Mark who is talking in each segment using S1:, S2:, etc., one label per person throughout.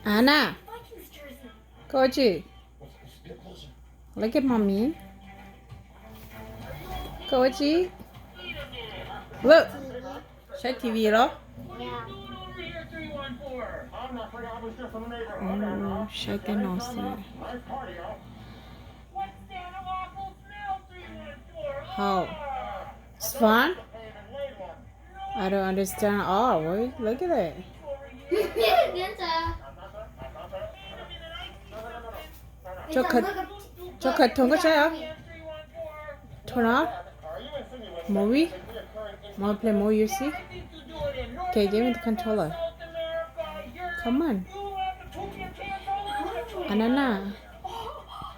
S1: Anna,
S2: Vikings jersey.
S1: Koji, look at mommy. Koji, look. Check TV เหรอ check it out how it's fun I don't understand all wait look at it 저 같은 거 쳐요 turn off movie wanna play more you see okay give me the controller come on Anana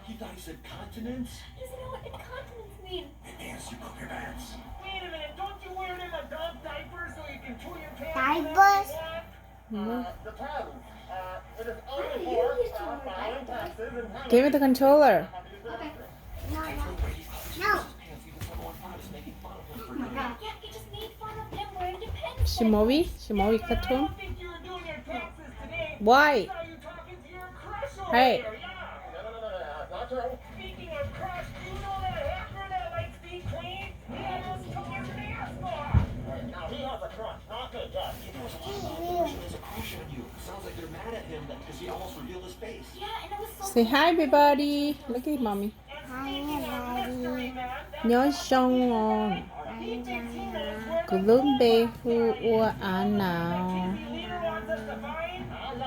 S3: He thought he said continents?
S2: Doesn't know what incontinence mean.
S3: Yes, you poop your pants.
S4: Wait a minute, don't you wear them a dog diaper so you can chew your pants?
S5: Diapers?
S3: The towels. It is only
S2: you
S3: for
S2: used to wear
S3: filing
S2: diapers.
S3: taxes and penalties.
S1: give me the controller
S2: Okay.
S5: No.
S2: Oh my god. Yeah, you just made fun of him wearing the pants.
S1: she movie
S4: I
S1: cartoon
S4: don't think you were doing your taxes today.
S1: why
S4: I saw you talking to your crush over
S1: Hey.
S4: there. Yeah.
S3: Not true.
S4: Speaking of crush, do you know that hacker that likes deep clean? He had us toys in the ass bar.
S3: Now he has a crush, not me, yes.
S6: There's a crush on you. Sounds like they're mad at him because he almost revealed his face.
S2: Yeah, and it was so
S1: say hi everybody look at mommy
S5: Hi, everybody.
S1: 녀성원 그런데 후 안나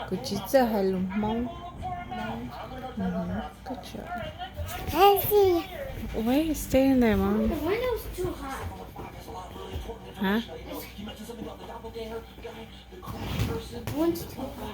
S1: 그 진짜 할롱멍 그쵸
S5: I see.
S1: Why you staying there mom
S2: the window's too hot.
S1: huh
S6: He mentioned something about the doppelganger guy, the crash person.
S2: One's too hot.